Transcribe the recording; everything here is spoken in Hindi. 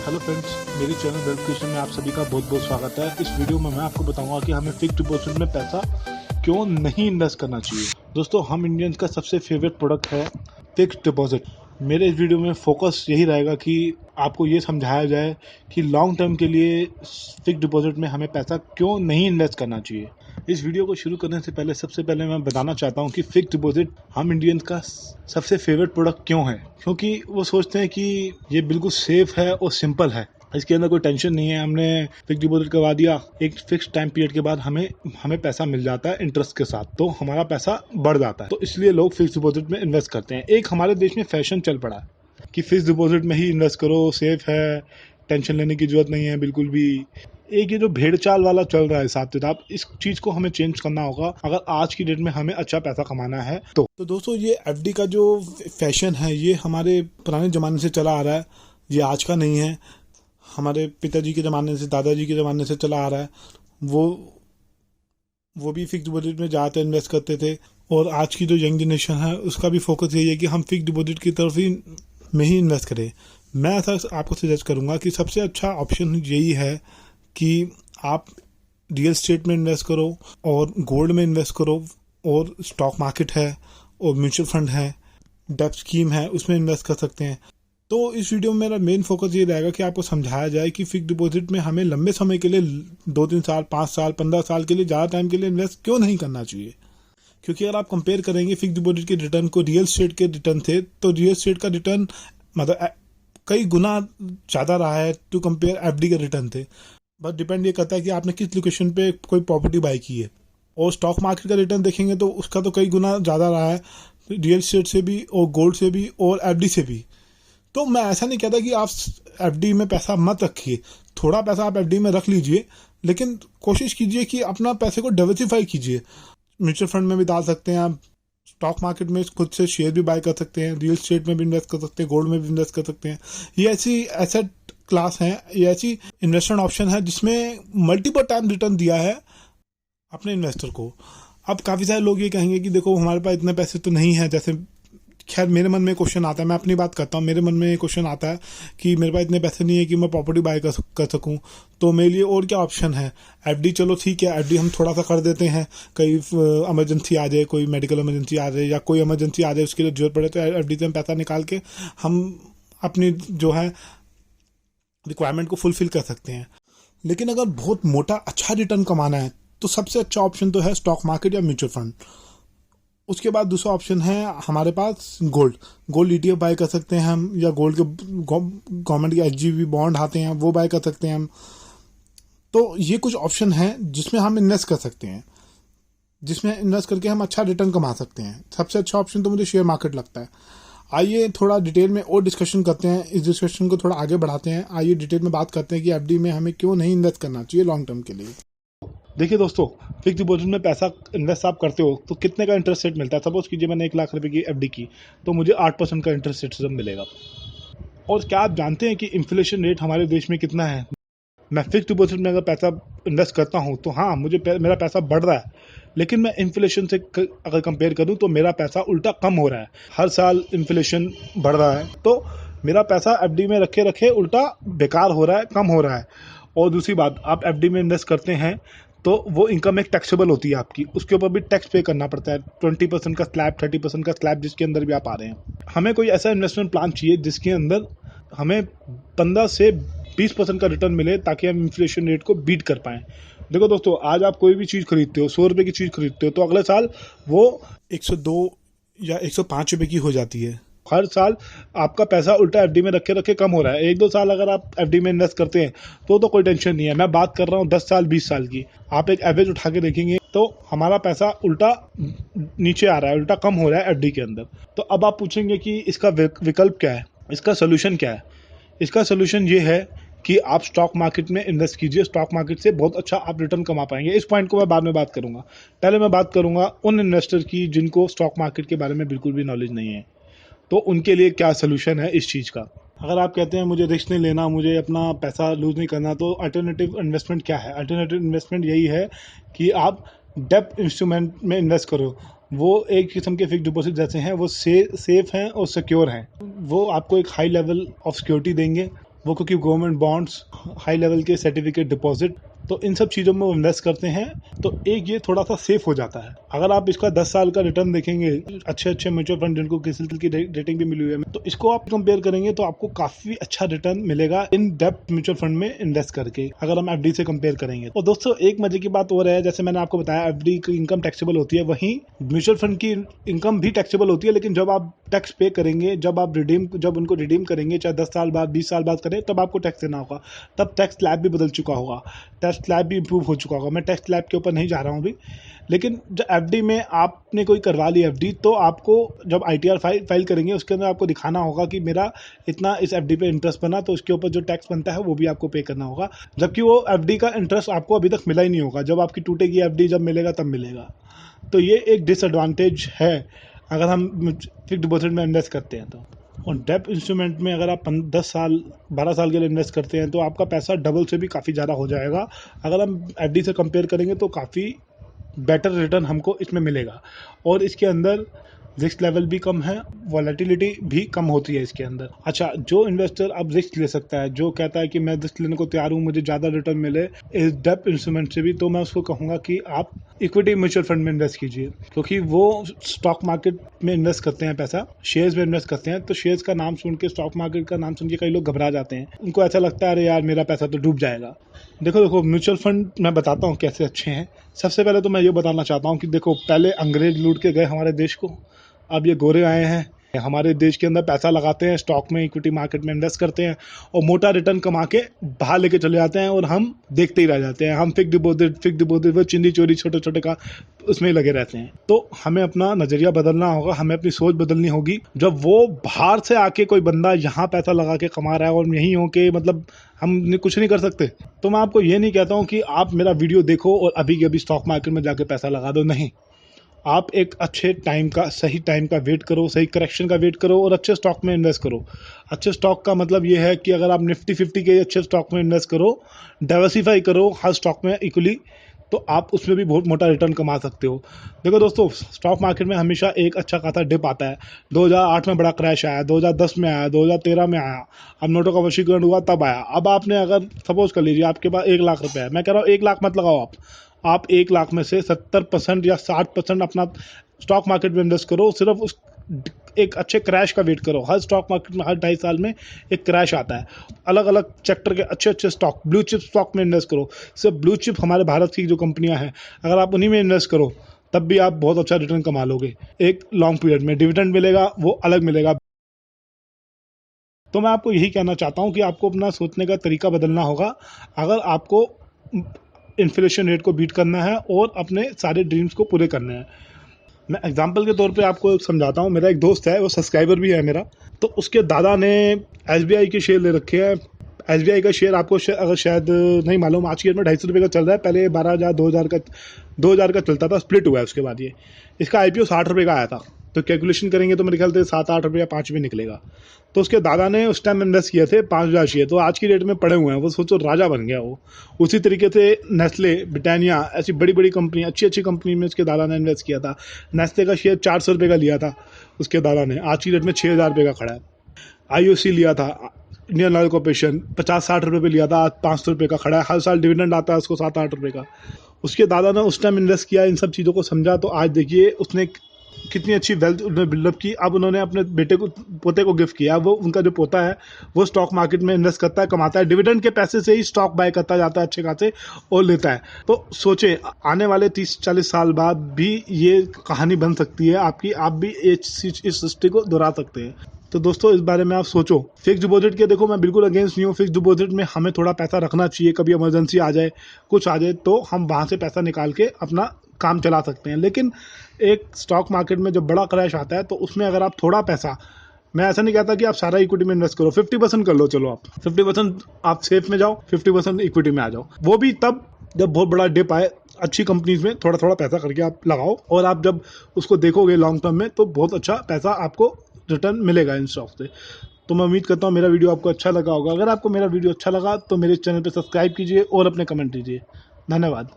हेलो फ्रेंड्स, मेरे चैनल वेरिफिकेशन में आप सभी का बहुत बहुत स्वागत है। इस वीडियो में मैं आपको बताऊंगा कि हमें फिक्स्ड डिपॉजिट में पैसा क्यों नहीं इन्वेस्ट करना चाहिए। दोस्तों, हम इंडियंस का सबसे फेवरेट प्रोडक्ट है फिक्स्ड डिपॉजिट। मेरे इस वीडियो में फोकस यही रहेगा कि आपको ये समझाया जाए कि लॉन्ग टर्म के लिए फिक्स्ड डिपॉजिट में हमें पैसा क्यों नहीं इन्वेस्ट करना चाहिए। इस वीडियो को शुरू करने से पहले सबसे पहले मैं बताना चाहता हूँ कि फिक्स्ड डिपॉजिट हम इंडियंस का सबसे फेवरेट प्रोडक्ट क्यों है। क्योंकि वो सोचते हैं कि ये बिल्कुल सेफ है और सिंपल है, इसके अंदर कोई टेंशन नहीं है। हमने फिक्स डिपॉजिट करवा दिया, एक फिक्स टाइम पीरियड के बाद हमें पैसा मिल जाता है इंटरेस्ट के साथ, तो हमारा पैसा बढ़ जाता है। तो इसलिए लोग फिक्स डिपॉजिट में इन्वेस्ट करते हैं। एक हमारे देश में फैशन चल पड़ा है कि फिक्स डिपॉजिट में ही इन्वेस्ट करो, सेफ है, टेंशन लेने की जरूरत नहीं है बिल्कुल भी। एक ये जो भेड़ चाल वाला चल रहा है हिसाब किताब, इस चीज को हमें चेंज करना होगा अगर आज की डेट में हमें अच्छा पैसा कमाना है। तो दोस्तों, ये एफडी का जो फैशन है ये हमारे पुराने जमाने से चला आ रहा है, ये आज का नहीं है। हमारे पिताजी के ज़माने से, दादाजी के ज़माने से चला आ रहा है। वो भी फिक्स डिपॉजिट में ज़्यादातर इन्वेस्ट करते थे, और आज की जो यंग जनरेशन है उसका भी फोकस यही है कि हम फिक्स डिपॉजिट की तरफ ही में ही इन्वेस्ट करें। मैं ऐसा आपको सजेस्ट करूंगा कि सबसे अच्छा ऑप्शन यही है कि आप रियल एस्टेट में इन्वेस्ट करो, और गोल्ड में इन्वेस्ट करो, और स्टॉक मार्केट है, और म्यूचुअल फंड है, डेब्ट स्कीम है, उसमें इन्वेस्ट कर सकते हैं। तो इस वीडियो में मेरा मेन फोकस ये रहेगा कि आपको समझाया जाए कि फिक्स डिपॉजिट में हमें लंबे समय के लिए 2-3 साल, 5 साल, 15 साल के लिए, ज़्यादा टाइम के लिए इन्वेस्ट क्यों नहीं करना चाहिए। क्योंकि अगर आप कंपेयर करेंगे फिक्स डिपॉजिट के रिटर्न को रियल एस्टेट के रिटर्न थे, तो रियल एस्टेट का रिटर्न मतलब कई गुना ज़्यादा रहा है टू कंपेयर एफडी के रिटर्न थे। बस डिपेंड ये करता है कि आपने किस लोकेशन पे कोई प्रॉपर्टी बाई की है। और स्टॉक मार्केट का रिटर्न देखेंगे तो उसका तो कई गुना ज़्यादा रहा है रियल एस्टेट से भी, और गोल्ड से भी, और एफडी से भी। तो मैं ऐसा नहीं कहता कि आप एफडी में पैसा मत रखिए, थोड़ा पैसा आप एफडी में रख लीजिए, लेकिन कोशिश कीजिए कि अपना पैसे को डाइवर्सिफाई कीजिए। म्यूचुअल फंड में भी डाल सकते हैं आप, स्टॉक मार्केट में खुद से शेयर भी बाय कर सकते हैं, रियल एस्टेट में भी इन्वेस्ट कर सकते हैं, गोल्ड में भी इन्वेस्ट कर सकते हैं। ये ऐसी एसेट क्लास है, ये ऐसी इन्वेस्टमेंट ऑप्शन है जिसमें मल्टीपल टाइम रिटर्न दिया है अपने इन्वेस्टर को। अब काफ़ी सारे लोग ये कहेंगे कि देखो हमारे पास इतने पैसे तो नहीं है, जैसे खैर मेरे मन में क्वेश्चन आता है, मैं अपनी बात करता हूँ, मेरे मन में क्वेश्चन आता है कि मेरे पास इतने पैसे नहीं है कि मैं प्रॉपर्टी बाय कर सकूँ, तो मेरे लिए और क्या ऑप्शन है। एफडी चलो ठीक है, एफडी हम थोड़ा सा कर देते हैं, कहीं इमरजेंसी आ जाए, कोई मेडिकल इमरजेंसी आ जाए या कोई इमरजेंसी आ जाए, उसके लिए जरूरत पड़े तो एफडी से हम पैसा निकाल के हम अपनी जो है रिक्वायरमेंट को फुलफिल कर सकते हैं। लेकिन अगर बहुत मोटा अच्छा रिटर्न कमाना है तो सबसे अच्छा ऑप्शन तो है स्टॉक मार्केट या म्यूचुअल फंड। उसके बाद दूसरा ऑप्शन है हमारे पास गोल्ड ईटीएफ बाय कर सकते हैं हम, या गोल्ड के गवर्नमेंट के एचजीबी बॉन्ड आते हैं वो बाय कर सकते हैं हम। तो ये कुछ ऑप्शन हैं जिसमें हम इन्वेस्ट कर सकते हैं, जिसमें इन्वेस्ट करके हम अच्छा रिटर्न कमा सकते हैं। सबसे अच्छा ऑप्शन तो मुझे शेयर मार्केट लगता है। आइए थोड़ा डिटेल में और डिस्कशन करते हैं, इस डिस्कशन को थोड़ा आगे बढ़ाते हैं। आइए डिटेल में बात करते हैं कि एफडी में हमें क्यों नहीं इन्वेस्ट करना चाहिए लॉन्ग टर्म के लिए। देखिए दोस्तों, फिक्स डिपॉजिट में पैसा इन्वेस्ट आप करते हो तो कितने का इंटरेस्ट रेट मिलता है। सपोज कीजिए मैंने 1 लाख रुपए की एफडी की, तो मुझे 8% का इंटरेस्ट रेट मिलेगा। और क्या आप जानते हैं कि इन्फ्लेशन रेट हमारे देश में कितना है। मैं फिक्स डिपॉजिट में अगर पैसा इन्वेस्ट करता हूँ तो हाँ, मेरा पैसा बढ़ रहा है, लेकिन मैं इन्फ्लेशन से अगर कंपेयर करूँ तो मेरा पैसा उल्टा कम हो रहा है। हर साल इन्फ्लेशन बढ़ रहा है, तो मेरा पैसा एफडी में रखे रखे उल्टा बेकार हो रहा है, कम हो रहा है। और दूसरी बात, आप एफडी में इन्वेस्ट करते हैं तो वो इनकम एक टैक्सेबल होती है आपकी, उसके ऊपर भी टैक्स पे करना पड़ता है। 20% का स्लैब, 30% का स्लैब, जिसके अंदर भी आप आ रहे हैं। हमें कोई ऐसा इन्वेस्टमेंट प्लान चाहिए जिसके अंदर हमें 15 से 20% का रिटर्न मिले, ताकि हम इन्फ्लेशन रेट को बीट कर पाएँ। देखो दोस्तों, आज आप कोई भी चीज़ खरीदते हो, 100 रुपये की चीज़ खरीदते हो, तो अगले साल वो 102 या 105 रुपये की हो जाती है। हर साल आपका पैसा उल्टा एफडी में रखे रखे कम हो रहा है। 1-2 साल अगर आप एफडी में इन्वेस्ट करते हैं तो कोई टेंशन नहीं है। मैं बात कर रहा हूँ 10 साल, 20 साल की। आप एक एवरेज उठा के देखेंगे तो हमारा पैसा उल्टा नीचे आ रहा है, उल्टा कम हो रहा है एफडी के अंदर। तो अब आप पूछेंगे कि इसका विकल्प क्या है, इसका सोल्यूशन क्या है। इसका सोल्यूशन ये है कि आप स्टॉक मार्केट में इन्वेस्ट कीजिए। स्टॉक मार्केट से बहुत अच्छा आप रिटर्न कमा पाएंगे। इस पॉइंट को मैं बाद में बात करूंगा। पहले मैं बात करूंगा उन इन्वेस्टर की जिनको स्टॉक मार्केट के बारे में बिल्कुल भी नॉलेज नहीं है, तो उनके लिए क्या सोल्यूशन है इस चीज़ का। अगर आप कहते हैं मुझे रिस्क नहीं लेना, मुझे अपना पैसा लूज नहीं करना, तो अल्टरनेटिव इन्वेस्टमेंट क्या है। अल्टरनेटिव इन्वेस्टमेंट यही है कि आप डेब्ट इंस्ट्रूमेंट में इन्वेस्ट करो। वो एक किस्म के फिक्स डिपॉजिट जैसे हैं, वो सेफ हैं और सिक्योर हैं। वो आपको एक हाई लेवल ऑफ सिक्योरिटी देंगे, वो क्योंकि गवर्नमेंट बॉन्ड्स, हाई लेवल के सर्टिफिकेट डिपॉजिट, तो इन सब चीज़ों में वो इन्वेस्ट करते हैं। तो एक ये थोड़ा सा सेफ हो जाता है। अगर आप इसका 10 साल का रिटर्न देखेंगे, अच्छे अच्छे म्यूचुअल फंड जिनको किसी की रेटिंग भी मिली हुई है, तो इसको आप कंपेयर करेंगे तो आपको काफ़ी अच्छा रिटर्न मिलेगा इन डेप्थ म्यूचुअल फंड में इन्वेस्ट करके, अगर हम एफडी से कंपेयर करेंगे। और दोस्तों एक मजे की बात और है, जैसे मैंने आपको बताया एफडी की इनकम टैक्सेबल होती है, वहीं म्यूचुअल फंड की इनकम भी टैक्सेबल होती है, लेकिन जब आप टैक्स पे करेंगे, जब उनको रिडीम करेंगे, चाहे 10 साल बाद 20 साल बाद करें, तब आपको टैक्स देना होगा। तब टैक्स स्लैब भी बदल चुका होगा, टैक्स स्लैब भी इंप्रूव हो चुका होगा। मैं टैक्स स्लैब के ऊपर नहीं जा रहा हूँ अभी, लेकिन जब एफडी में आपने कोई करवा ली एफडी, तो आपको जब आईटीआर फाइल करेंगे, उसके अंदर आपको दिखाना होगा कि मेरा इतना इस एफडी पे इंटरेस्ट बना, तो उसके ऊपर जो टैक्स बनता है वो भी आपको पे करना होगा। जबकि वो एफडी का इंटरेस्ट आपको अभी तक मिला ही नहीं होगा, जब आपकी टूटेगी एफडी, जब मिलेगा तब मिलेगा। तो ये एक डिसएडवांटेज है अगर हम फिक्स्ड डिपॉजिट में इन्वेस्ट करते हैं तो। और डेप्थ इंस्ट्रूमेंट में अगर आप 10 साल 12 साल के लिए इन्वेस्ट करते हैं तो आपका पैसा डबल से भी काफ़ी ज़्यादा हो जाएगा। अगर हम एफडी से कंपेयर करेंगे तो काफ़ी बेटर रिटर्न हमको इसमें मिलेगा। और इसके अंदर रिस्क लेवल भी कम है, वॉलेटिलिटी भी कम होती है इसके अंदर। अच्छा, जो इन्वेस्टर अब रिस्क ले सकता है, जो कहता है कि मैं रिस्क लेने को तैयार हूँ, मुझे ज़्यादा रिटर्न मिले इस डेप्थ इंस्ट्रूमेंट से भी, तो मैं उसको कहूँगा कि आप इक्विटी म्यूचुअल फंड में इन्वेस्ट कीजिए, क्योंकि वो स्टॉक मार्केट में इन्वेस्ट करते हैं पैसा, शेयर्स में इन्वेस्ट करते हैं। तो शेयर्स का नाम सुन के, स्टॉक मार्केट का नाम सुन के कई लोग घबरा जाते हैं, उनको ऐसा लगता है अरे यार मेरा पैसा तो डूब जाएगा। देखो म्यूचुअल फंड मैं बताता हूँ कैसे अच्छे हैं। सबसे पहले तो मैं ये बताना चाहता हूँ कि देखो, पहले अंग्रेज लूट के गए हमारे देश को, अब ये गोरे आए हैं हमारे देश के अंदर, पैसा लगाते हैं स्टॉक में, इक्विटी मार्केट में इन्वेस्ट करते हैं और मोटा रिटर्न कमा के बाहर लेके चले जाते हैं, और हम देखते ही रह जाते हैं। हम फिक्स डिपॉजिट वो चिंदी चोरी छोटे छोटे का उसमें ही लगे रहते हैं। तो हमें अपना नज़रिया बदलना होगा, हमें अपनी सोच बदलनी होगी। जब वो बाहर से आके कोई बंदा यहाँ पैसा लगा के कमा रहा है और यहीं हो के मतलब हम कुछ नहीं कर सकते, तो मैं आपको ये नहीं कहता हूँ कि आप मेरा वीडियो देखो और अभी के अभी स्टॉक मार्केट में जाके पैसा लगा दो, नहीं। आप एक अच्छे टाइम का, सही टाइम का वेट करो, सही करेक्शन का वेट करो और अच्छे स्टॉक में इन्वेस्ट करो। अच्छे स्टॉक का मतलब ये है कि अगर आप निफ्टी 50 के अच्छे स्टॉक में इन्वेस्ट करो, डाइवर्सिफाई करो हर स्टॉक में इक्वली, तो आप उसमें भी बहुत मोटा रिटर्न कमा सकते हो। देखो दोस्तों, स्टॉक मार्केट में हमेशा एक अच्छा खासा डिप आता है। 2008 में बड़ा क्रैश आया, 2010 में आया, 2013 में आया, अब नोटों का वशीकरण हुआ तब आया। अब आपने अगर सपोज कर लीजिए आपके पास 1 लाख रुपए है, मैं कह रहा हूँ 1 लाख मत लगाओ आप 1 लाख में से 70% या 60% अपना स्टॉक मार्केट में इन्वेस्ट करो। सिर्फ उस एक अच्छे क्रैश का वेट करो। हर स्टॉक मार्केट में हर 2.5 साल में एक क्रैश आता है। अलग अलग सेक्टर के अच्छे अच्छे स्टॉक, ब्लू चिप स्टॉक में इन्वेस्ट करो। सिर्फ ब्लू चिप हमारे भारत की जो कंपनियां हैं, अगर आप उन्हीं में इन्वेस्ट करो तब भी आप बहुत अच्छा रिटर्न कमा लोगे। एक लॉन्ग पीरियड में डिविडेंड मिलेगा, वो अलग मिलेगा। तो मैं आपको यही कहना चाहता हूँ कि आपको अपना सोचने का तरीका बदलना होगा अगर आपको इन्फ्लेशन रेट को बीट करना है और अपने सारे ड्रीम्स को पूरे करने हैं। मैं एग्जांपल के तौर पे आपको समझाता हूँ। मेरा एक दोस्त है, वो सब्सक्राइबर भी है मेरा, तो उसके दादा ने एसबीआई के शेयर ले रखे हैं। एसबीआई का शेयर आपको अगर शायद नहीं मालूम, आज की डेट में 250 रुपये का चल रहा है। पहले 12,000 2,000 का चलता था, स्प्लिट हुआ है उसके बाद। ये इसका आईपीओ 60 रुपये का आया था, तो कैलकुलेशन करेंगे तो मेरे ख्याल से 7-8 रुपये या 5 रुपये निकलेगा। तो उसके दादा ने उस टाइम इन्वेस्ट किए थे 5,000 शेयर, तो आज की डेट में पड़े हुए हैं। वो सोचो राजा बन गया वो। उसी तरीके से नेस्ले, ब्रिटानिया, ऐसी बड़ी बड़ी कंपनी, अच्छी अच्छी कंपनी में उसके दादा ने इन्वेस्ट किया था। नेस्ले का शेयर 400 रुपये का लिया था उसके दादा ने, आज की डेट में 6,000 रुपये का खड़ा है। आईओसी लिया था, इंडियन ऑयल कॉर्पोरेशन, 50-60 रुपये पे लिया था, आज 500 रुपये का खड़ा है। हर साल डिविडेंड आता है उसको 7-8 रुपये का। उसके दादा ने उस टाइम इन्वेस्ट किया, इन सब चीज़ों को समझा, तो आज देखिए उसने कितनी अच्छी वेल्थ उन्होंने बिल्डअप की। अब उन्होंने अपने पोते को गिफ्ट किया। वो उनका जो पोता है वो स्टॉक मार्केट में इन्वेस्ट करता है, कमाता है, डिविडेंड के पैसे से ही स्टॉक बाय करता जाता है अच्छे खासे और लेता है। तो सोचे आने वाले 30-40 साल बाद भी ये कहानी बन सकती है आपकी, आप भी इस हिस्ट्री को दोहरा सकते हैं। तो दोस्तों इस बारे में आप सोचो। फिक्स डिपॉजिट के देखो मैं बिल्कुल अगेंस्ट नहीं हूँ। फिक्स डिपॉजिट में हमें थोड़ा पैसा रखना चाहिए, कभी इमरजेंसी आ जाए, कुछ आ जाए तो हम वहाँ से पैसा निकाल के अपना काम चला सकते हैं। लेकिन एक स्टॉक मार्केट में जब बड़ा क्रैश आता है तो उसमें अगर आप थोड़ा पैसा, मैं ऐसा नहीं कहता कि आप सारा इक्विटी में इन्वेस्ट करो, 50% कर लो, चलो आप 50% आप सेफ में जाओ, 50% इक्विटी में आ जाओ। वो भी तब जब बहुत बड़ा डिप आए, अच्छी कंपनीज में थोड़ा थोड़ा पैसा करके आप लगाओ, और आप जब उसको देखोगे लॉन्ग टर्म में तो बहुत अच्छा पैसा आपको रिटर्न मिलेगा इन स्टॉक से। तो मैं उम्मीद करता हूँ मेरा वीडियो आपको अच्छा लगा होगा। अगर आपको मेरा वीडियो अच्छा लगा तो मेरे चैनल पर सब्सक्राइब कीजिए और अपने कमेंट दीजिए। धन्यवाद।